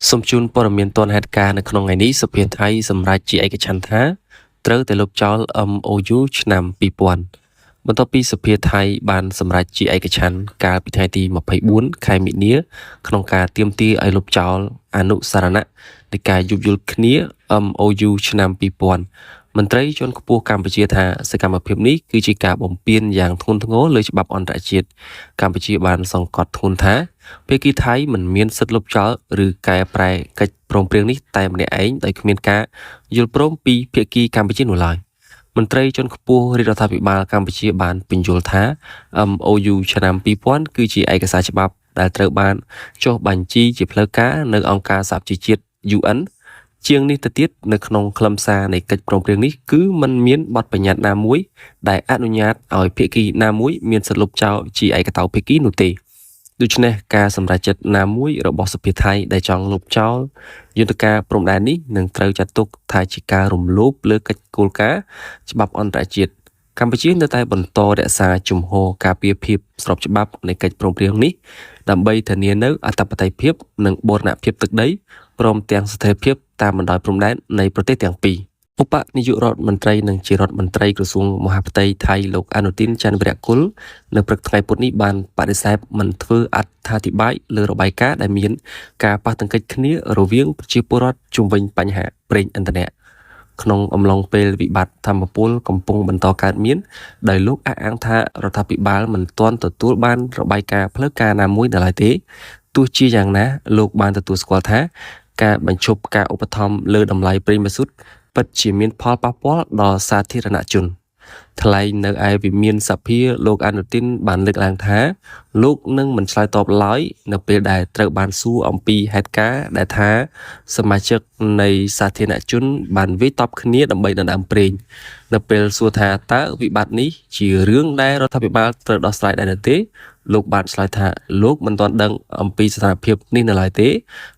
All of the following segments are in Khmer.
សូមជូនព័ត៌មានទាន់ហេតុការណ៍នៅក្នុងថ្ងៃនេះសភាថៃសម្រេចជាឯកច្ឆន្ទថាត្រូវតែលុបចោល MOU ឆ្នាំ2000បន្ទាប់ពីសភាថៃបានសម្រេចជាឯកច្ឆន្ទកាលពីថ្ងៃទី24ខែមិនិនាក្នុងការទាមទារឲ្យលុបចោលអនុសារណៈនៃការយោគយល់គ្នា MOU ឆ្នាំ2000មន្ត្រីជាន់ខ្ពស់កម្ពុជាថាសកម្មភាពនេះគឺជាការបំពានយ៉ាងធ្ងន់ធ្ងរលើច្បាប់អន្តរជាតិកម្ពុជាបានសង្កត់ធ្ងន់ថាភាគីថៃមិនមានសិទ្ធិលុបចោលឬកែប្រែកិច្ចព្រមព្រៀងនេះតែម្នាក់ឯងដោយគ្មានការយល់ព្រមពីភាគីកម្ពុជានោះឡើយមន្ត្រីជាន់ខ្ពស់រាជរដ្ឋាភិបាលកម្ពុជាបានពន្យល់ថា MOU ឆ្នាំ2000គឺជាឯកសារច្បាប់ដែលត្រូវបានចុះបញ្ជីជាផ្លូវការនៅអង្គការសហប្រជាជាតិ UN ជាងនេះទៅទៀតនៅក្នុងខ្លឹមសារនៃកិច្ចព្រមព្រៀងនេះគឺมันមានបទបញ្ញត្តិណាមួយដែលអនុញ្ញាតឲ្យភាគីណាមួយមានសិទ្ធិលុបចោលជាឯកតោភាគីនោះទេដូច្នេះការសម្រេចចិត្តណាមួយរបស់សភាថៃដែលចង់លុបចោលយន្តការព្រំដែននេះនឹងត្រូវចាត់ទុកថាជាការរំលោភលើកិច្ចគោលការណ៍ច្បាប់អន្តរជាតិកម្ពុជានៅតែបន្តរក្សាជំហរការពារភាពស្របច្បាប់នៃកិច្ចព្រមព្រៀងនេះដើម្បីធានានូវអធិបតេយ្យភាពនិងបូរណភាពទឹកដីព្រមទាំងស្ថិរភាពតាមបណ្ដោយព្រំដែននៃប្រទេសទាំងពីរឧបនាយករដ្ឋមន្ត្រីនិងជារដ្ឋមន្ត្រីក្រសួងមហាផ្ទៃថៃលោកអនុទានច័ន្ទវរៈគុលនៅព្រឹកថ្ងៃពុធនេះបានបដិសេធមិនធ្វើអត្ថាធិប្បាយលើរបាយការណ៍ដែលមានការប៉ះទង្គិចគ្នារវាងប្រជាពលរដ្ឋជុំវិញបញ្ហាប្រេងឥន្ធនៈក្នុងអំឡុងពេលវិបត្តិធម្មពលកំពុងបន្តកើតមានដោយលោកអះអាងថារដ្ឋាភិបាលមិនទាន់ទទួលបានរបាយការណ៍ផ្លូវការណាមួយនៅឡើយទេទោះជាយ៉ាងណាលោកបានទទួលស្គាល់ថាការបញ្ឈប់ការឧបត្ថម្ភលើតម្លៃប្រេងម៉ាស៊ូតពិតជាមានផលប៉ះពាល់ដល់សាធារណជនថ្លែងនៅឯវិមានសភាលោកអនុទានបានលើកឡើងថាលោកនឹងមិនឆ្លើយតបឡើយនៅពេលដែលត្រូវបានសួរអំពីហេតុការណ៍ដែលថាសមាជិកនៃសាធារណជនបានវាយតប់គ្នាដើម្បីដណ្ដើមប្រេងនៅពេលសួរថាតើវិបត្តិនេះជារឿងដែលរដ្ឋាភិបាលត្រូវដោះស្រាយដែរទេលោកបានឆ្លើយថាលោកមិនទាន់ដឹងអំពីស្ថានភាពនេះនៅឡើយទេ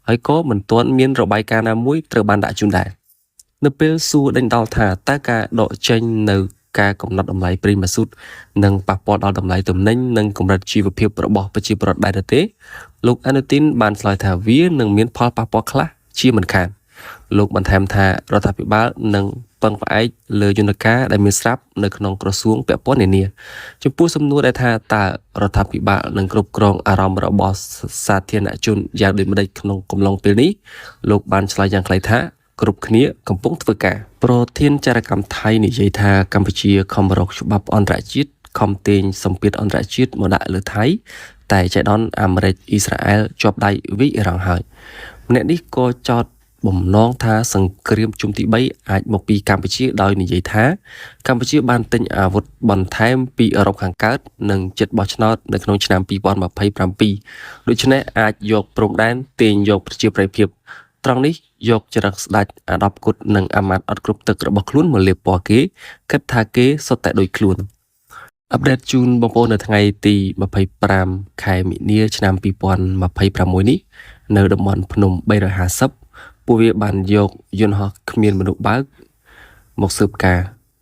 ហើយក៏មិនទាន់មានរបាយការណ៍ណាមួយត្រូវបានដាក់ជូនដែរនៅពេលសួរដេញដោលថាតើការដកចេញនៅការកំណត់តម្លៃប្រេងម៉ាស៊ូតនិងប៉ះពាល់ដល់តម្លៃទំនិញនិងកម្រិតជីវភាពរបស់ប្រជាពលរដ្ឋដែរទេលោកអនុទានបានឆ្លើយថាវានឹងមានផលប៉ះពាល់ខ្លះជាមិនខានលោកបន្ថែមថារដ្ឋាភិបាលនឹងពឹងផ្អែកលើយន្តការដែលមានស្រាប់នៅក្នុងក្រសួងពាក់ព័ន្ធនានាចំពោះសំណួរដែលថាតើរដ្ឋាភិបាលនឹងគ្រប់គ្រងអារម្មណ៍របស់សាធារណជនយ៉ាងដូចម្តេចក្នុងកំឡុងពេលនេះលោកបានឆ្លើយយ៉ាងខ្លីថាគ្រប់គ្នាកំពុងធ្វើការប្រធានចារកម្មថៃនិយាយថាកម្ពុជាខំរកច្បាប់អន្តរជាតិខំទាញសម្ពាធអន្តរជាតិមកដាក់លើថៃតែចៃដន្យអាមេរិកអ៊ីស្រាអែលជាប់ដៃវិរងហើយម្នាក់នេះក៏ចោទបំណងថាសង្គ្រាមជុំទី3អាចមកពីកម្ពុជាដោយនិយាយថាកម្ពុជាបានទិញអាវុធបន្ថែមពីអឺរ៉ុបខាងកើតនិងចិត្តបោះឆ្នោតនៅក្នុងឆ្នាំ2027ដូច្នេះអាចយកព្រំដែនទាញយកប្រជាប្រិយភាពត្រង់នេះយកចរិតស្ដេចអាដប់គុតនិងអាម៉ាត់អត់គ្រប់ទឹករបស់ខ្លួនមកលាបពណ៌គេគិតថាគេសុទ្ធតែដូចខ្លួនអាប់ដេតជូនបងប្អូននៅថ្ងៃទី25ខែមិនិនាឆ្នាំ2026នេះនៅតំបន់ភ្នំ350ពួកវាបានយកយន្តហោះគ្មានមនុស្សបើកមកស៊ើបការ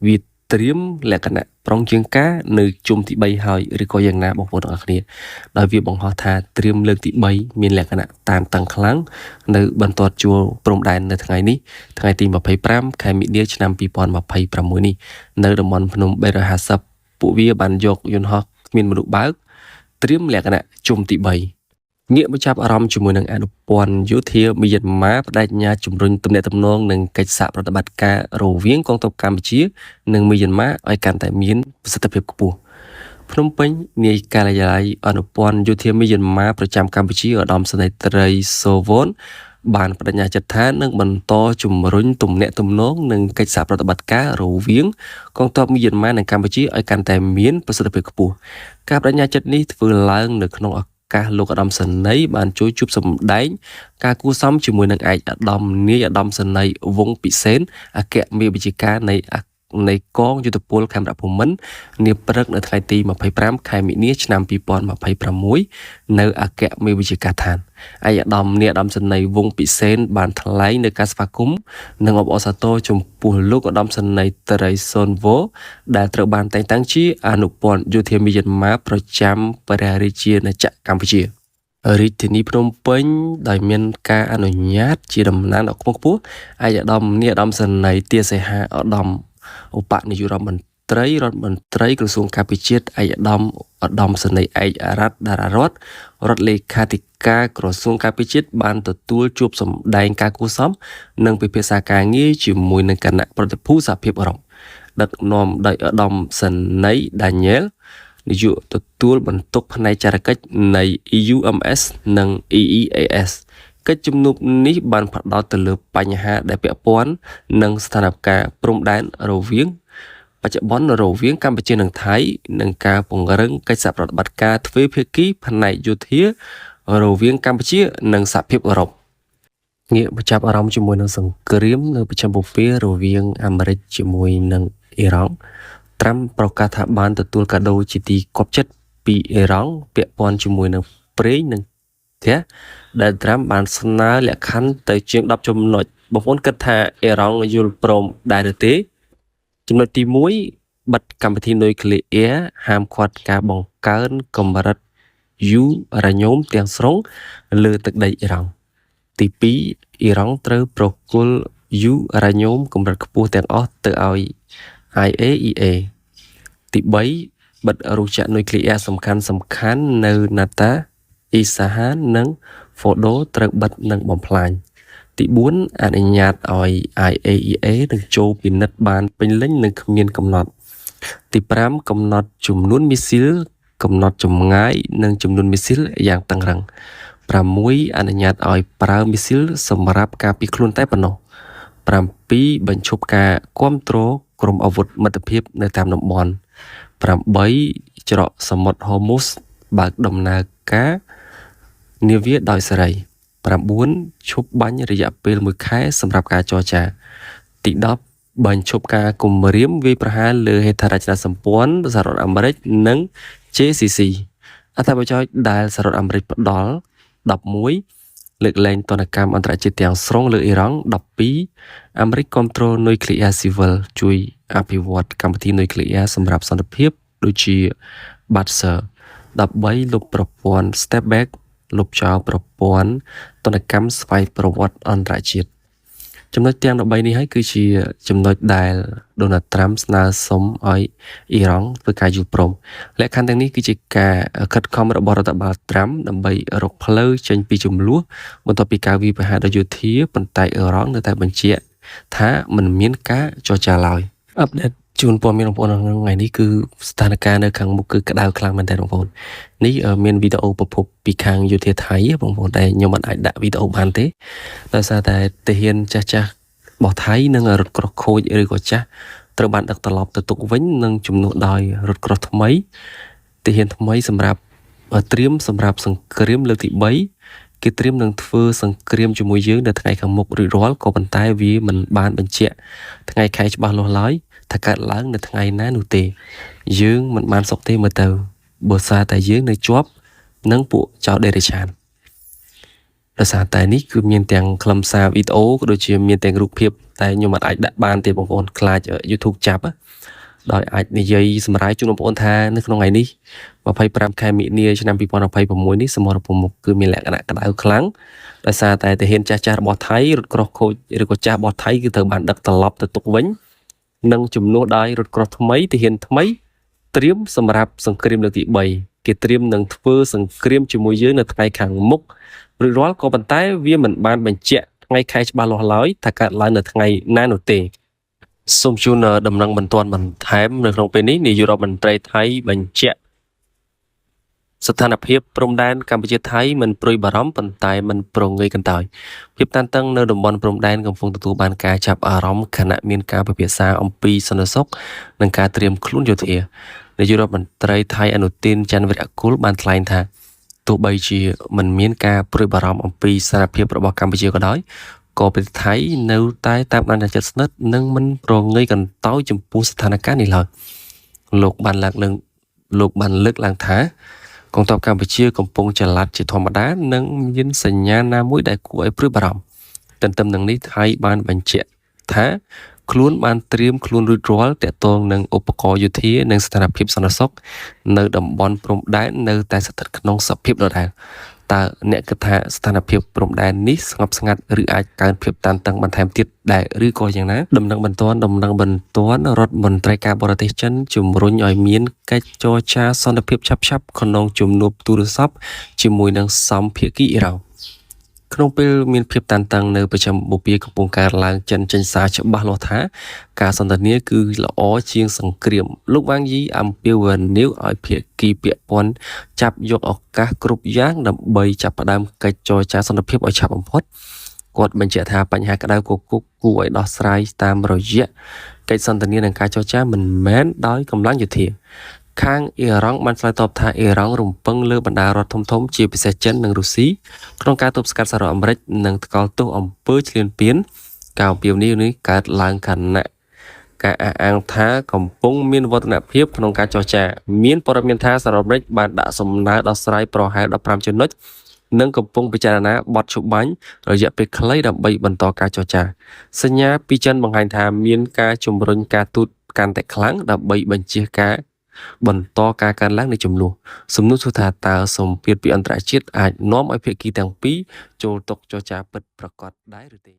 វាត្រៀមលក្ខណៈប្រុងជាងការនៅជុំទី3ហើយឬក៏យ៉ាងណាបងប្អូនទាំងអស់គ្នាដោយវាបង្ហោះថាត្រៀមលើកទី3មានលក្ខណៈតានតឹងខ្លាំងនៅបន្ទាត់ជួរព្រំដែននៅថ្ងៃនេះថ្ងៃទី25ខែមិនិនាឆ្នាំ2026នេះនៅតំបន់ភ្នំ350ពួកវាបានយកយន្តហោះគ្មានមនុស្សបើកត្រៀមលក្ខណៈជុំទី3ងាកមកចាប់អារម្មណ៍ជាមួយនឹងអនុព័ន្ធយោធាមីយ៉ាន់ម៉ាបដិញ្ញាជំរុញទំនាក់ទំនងនិងកិច្ចសហប្រតិបត្តិការរវាងកងទ័ពកម្ពុជានិងមីយ៉ាន់ម៉ាឲ្យកាន់តែមានប្រសិទ្ធភាពខ្ពស់ភ្នំពេញនាយការិយាល័យអនុព័ន្ធយោធាមីយ៉ាន់ម៉ាប្រចាំកម្ពុជាឧត្តមសេនីយ៍ត្រីសូវ៉ុនបានបដិញ្ញាចិត្តថានឹងបន្តជំរុញទំនាក់ទំនងនិងកិច្ចសហប្រតិបត្តិការរវាងកងទ័ពមីយ៉ាន់ម៉ានិងកម្ពុជាឲ្យកាន់តែមានប្រសិទ្ធភាពខ្ពស់ការបដិញ្ញាចិត្តនេះធ្វើឡើងនៅក្នុងការលោកឧត្តមសេនីយ៍បានជួយជួបសម្ដែងការគួរសមជាមួយនឹងឯកឧត្តមនាយឧត្តមសេនីយ៍វង្សពិសេនអគ្គមេបញ្ជាការនៃកងយុទ្ធពលខេមរភូមិន្ទនាព្រឹកនៅថ្ងៃទី25ខែមិនិនាឆ្នាំ2026នៅអគ្គមេបញ្ជាការដ្ឋានឯកឧត្តមនាយឧត្តមសេនីយ៍វង្សពិសេនបានថ្លែងនៅការស្វាគមន៍និងអបអរសាទរចំពោះលោកឧត្តមសេនីយ៍ត្រីសុនវ៉ូដែលត្រូវបានតែងតាំងជាអនុព័ន្ធយោធាមីយ៉ាន់ម៉ាប្រចាំព្រះរាជាណាចក្រកម្ពុជា រាជធានីភ្នំពេញដោយមានការអនុញ្ញាតជាតំណាងដ៏ខ្ពង់ខ្ពស់ឯកឧត្តមនាយឧត្តមសេនីយ៍ទាសីហាឧត្តមឧបនាយករដ្ឋមន្ត្រីក្រសួងការពារជាតិឯកឧត្តមសេនីយ៍ឯកអរដ្ឋតារារដ្ឋរដ្ឋលេខាធិការក្រសួងការពារជាតិបានទទួលជួបសម្ដែងការគួរសមនិងពិភាក្សាការងារជាមួយនឹងគណៈប្រតិភូសហភាពអឺរ៉ុបដឹកនាំដោយឧត្តមសេនីយ៍ Daniel នាយកទទួលបន្ទុកផ្នែកចារកិច្ចនៃ EUMS និង EEAS កិច្ចជំនួបនេះបានផ្ដោតទៅលើបញ្ហាដែលពាក់ព័ន្ធនឹងស្ថានភាពព្រំដែនរវាងបច្ចុប្បន្នរវាងកម្ពុជានិងថៃនិងការពង្រឹងកិច្ចសហប្រតិបត្តិការទ្វេភាគីផ្នែកយោធារវាងកម្ពុជានិងសហភាពអឺរ៉ុបងាកមកចាប់អារម្មណ៍ជាមួយនឹងសង្គ្រាមនៅប្រចាំបូព៌ារវាងអាមេរិកជាមួយនឹងអ៊ីរ៉ង់ត្រាំប្រកាសថាបានទទួលកាដូជាទីគាប់ចិត្តពីអ៊ីរ៉ង់ពាក់ព័ន្ធជាមួយនឹងប្រេងនិងផ្ទះដែលត្រាំបានស្នើលក្ខខណ្ឌទៅជាង10ចំណុចបងប្អូនគិតថាអ៊ីរ៉ង់យល់ព្រមដែរឬទេចំណុចទី1បិទកម្មវិធីនុយក្លេអ៊ែរហាមឃាត់ការបង្កើនកម្រិតយូរ៉ាញ៉ូមទាំងស្រុងលើទឹកដីអ៊ីរ៉ង់ទី2អ៊ីរ៉ង់ត្រូវប្រគល់យូរ៉ាញ៉ូមកម្រិតខ្ពស់ទាំងអស់ទៅឲ្យ IAEA ទី3បិទរោងចក្រនុយក្លេអ៊ែរសំខាន់នៅណាតាអ៊ីសាហាននិងហ្វូដូត្រូវបិទនិងបំផ្លាញទី4អនុញ្ញាតឲ្យ IAEA នឹងចូលពិនិត្យបានពេញលេញនិងគ្មានកំណត់ទី5កំណត់ចំនួនមីស៊ីលកំណត់ចម្ងាយនិងចំនួនមីស៊ីលយ៉ាងតឹងរ៉ឹង6អនុញ្ញាតឲ្យប្រើមីស៊ីលសម្រាប់ការពារខ្លួនតែប៉ុណ្ណោះ7បញ្ឈប់ការគាំទ្រក្រុមអាវុធមិត្តភាពនៅតាមតំបន់8ច្រកសមុទ្រហូមូសបើកដំណើរការនាវាដោយសេរី9ឈប់បាញ់រយៈពេល1ខែសម្រាប់ការចរចាទី10បញ្ឈប់ការគំរាមវាយប្រហារលើហេដ្ឋារចនាសម្ព័ន្ធសហរដ្ឋអាមេរិកនិង JCC អត្ថប្រយោជន៍ដែលសហរដ្ឋអាមេរិកផ្ដល់11លើកលែងទណ្ឌកម្មអន្តរជាតិទាំងស្រុងលើអ៊ីរ៉ង់12អាមេរិកគ្រប់គ្រងនុយក្លេអ៊ែរស៊ីវិលជួយអភិវឌ្ឍកម្មវិធីនុយក្លេអ៊ែរសម្រាប់សន្តិភាពដូចជា Butser 13លុបប្រព័ន្ធ Step Back លុបចោលប្រព័ន្ធទណ្ឌកម្មស្វ័យប្រវត្តិអន្តរជាតិចំណុចទាំង13នេះហើយគឺជាចំណុចដែលដូណាល់ត្រាំស្នើសុំឲ្យអ៊ីរ៉ង់ធ្វើការយល់ព្រមលក្ខខណ្ឌទាំងនេះគឺជាការខិតខំរបស់រដ្ឋបាលត្រាំដើម្បីរកផ្លូវចេញពីចំនួនបន្ទាប់ពីការវាយប្រហារដោយយោធាប៉ុន្តែអ៊ីរ៉ង់នៅតែបញ្ជាក់ថាមិនមានការចរចាឡើយអាប់ដេតជូនព័ត៌មានបងប្អូនក្នុងថ្ងៃនេះគឺស្ថានភាពនៅខាងមុខគឺក្តៅខ្លាំងមែនទែនបងប្អូននេះមានវីដេអូប្រភពពីខាងយោធាថៃបងប្អូនតែខ្ញុំមិនអាចដាក់វីដេអូបានទេដោយសារតែទាហានចាស់របស់ថៃនិងរថក្រោះខូចឬក៏ចាស់ត្រូវបានដឹកត្រឡប់ទៅទុកវិញនិងជំនួសដោយរថក្រោះថ្មីទាហានថ្មីសម្រាប់ត្រៀមសម្រាប់សង្គ្រាមលើកទី3គេត្រៀមនឹងធ្វើសង្គ្រាមជាមួយយើងនៅថ្ងៃខាងមុខរួចរាល់ក៏ប៉ុន្តែវាមិនបានបញ្ជាក់ថ្ងៃខែច្បាស់លាស់ឡើយថាកើតឡើងនៅថ្ងៃណានោះទេយើងមិនបានសុខទេមើលទៅបើសារតែយើងនៅជាប់នឹងពួកចោរដេរេឆានដោយសារតែនេះគឺមានទាំងខ្លឹមសារវីដេអូក៏ដូចជាមានទាំងរូបភាពតែខ្ញុំអាចដាក់បានទេបងប្អូនខ្លាច YouTube ចាប់ដោយអាចនិយាយសម្រាប់ជូនបងប្អូនថានៅក្នុងថ្ងៃនេះ25ខែមិនិនាឆ្នាំ2026នេះសមរភូមិគឺមានលក្ខណៈក្តៅខ្លាំងដោយសារតែទាហានចាស់របស់ថៃរថក្រោះខូចឬក៏ចាស់របស់ថៃគឺត្រូវបានដឹកត្រឡប់ទៅទុកវិញនិងជំនួសដោយរថក្រោះថ្មីទាហានថ្មីត្រៀមសម្រាប់សង្គ្រាមលើកទី3គេត្រៀមនឹងធ្វើសង្គ្រាមជាមួយយើងនៅថ្ងៃខាងមុខរួចរាល់ក៏ប៉ុន្តែវាមិនបានបញ្ជាក់ថ្ងៃខែច្បាស់លាស់ឡើយថាកើតឡើងនៅថ្ងៃណានោះទេសូមជូនដំណឹងបន្ទាន់បន្ថែមនៅក្នុងពេលនេះនាយករដ្ឋមន្ត្រីថៃបញ្ជាក់ស្ថានភាពព្រំដែនកម្ពុជាថៃមិនព្រួយបារម្ភប៉ុន្តែមិនប្រងើយកន្តើយភាពតានតឹងនៅតំបន់ព្រំដែនកំពុងទទួលបានការចាប់អារម្មណ៍ខណៈមានការពិភាក្សាអំពីសន្តិសុខនិងការត្រៀមខ្លួនយោធានាយករដ្ឋមន្ត្រីថៃអនុទានច័ន្ទវិរៈគុលបានថ្លែងថាទោះបីជាមិនមានការព្រួយបារម្ភអំពីស្ថានភាពរបស់កម្ពុជាក៏ដោយក៏ប្រទេសថៃនៅតែតាមដានយ៉ាងជិតស្និទ្ធនិងមិនប្រងើយកន្តើយចំពោះស្ថានភាពនេះឡើយលោកបានលើកឡើងថាកងទ័ពកម្ពុជាកំពុងចល័តជាធម្មតានិងមានសញ្ញាណាមួយដែលគួរឲ្យព្រួយបារម្ភទន្ទឹមនឹងនេះថៃបានបញ្ជាក់ថាខ្លួនបានត្រៀមខ្លួនរួចរាល់ទាក់ទងនឹងឧបករណ៍យោធានិងស្ថានភាពសន្តិសុខនៅតំបន់ព្រំដែននៅតែស្ថិតក្នុងសភាពដដែល តើអ្នកគិតថាស្ថានភាពព្រំដែននេះស្ងប់ស្ងាត់ឬអាចកើនភាពតានតឹងបន្ថែមទៀតដែរឬក៏យ៉ាងណាដំណឹងបន្ទាន់រដ្ឋមន្ត្រីការបរទេសចិនជំរុញឲ្យមានកិច្ចចរចាសន្តិភាពឆាប់ៗក្នុងជំនួបទូរស័ព្ទជាមួយនឹងសម្ភាគីអ៊ីរ៉ង់ក្នុងពេលមានភាពតានតឹងនៅប្រចាំបូព៌ាកំពុងកើតឡើងចិនចេញសារច្បាស់លាស់ថាការសន្ទនាគឺល្អជាងសង្គ្រាមលោកវ៉ាងយីអំពាវនាវឲ្យភាគីពាក់ព័ន្ធចាប់យកឱកាសគ្រប់យ៉ាងដើម្បីចាប់ផ្ដើមកិច្ចចរចាសន្តិភាពឲ្យឆាប់បំផុតគាត់បញ្ជាក់ថាបញ្ហាក្តៅគគុកគួរឲ្យដោះស្រាយតាមរយៈកិច្ចសន្ទនានិងការចរចាមិនមែនដោយកម្លាំងយោធាខាងអ៊ីរ៉ង់បានឆ្លើយតបថាអ៊ីរ៉ង់រំពឹងលើបណ្ដារដ្ឋធំៗជាពិសេសចិននិងរុស្ស៊ីក្នុងការទប់ស្កាត់សហរដ្ឋអាមេរិកនិងថ្កោលទោសអំពើឈ្លានពានការអំពាវនាវនេះកើតឡើងខណៈការអះអាងថាកំពុងមានវឌ្ឍនភាពក្នុងការចរចាមានព័ត៌មានថាសហរដ្ឋអាមេរិកបានដាក់សំណើដោះស្រាយប្រហែល15ចំណុចនិងកំពុងពិចារណាបទជបាញ់រយៈពេលខ្លីដើម្បីបន្តការចរចាសញ្ញាពីចិនបង្ហាញថាមានការជំរុញការទូតកាន់តែខ្លាំងដើម្បីបញ្ជាការបន្តការកើនឡើងនៃចំនួនសំណួរសួរថាតើសម្ពាធពីអន្តរជាតិអាចនាំឲ្យភាគីទាំងពីរចូលតុចរចាពិតប្រាកដដែរឬទេ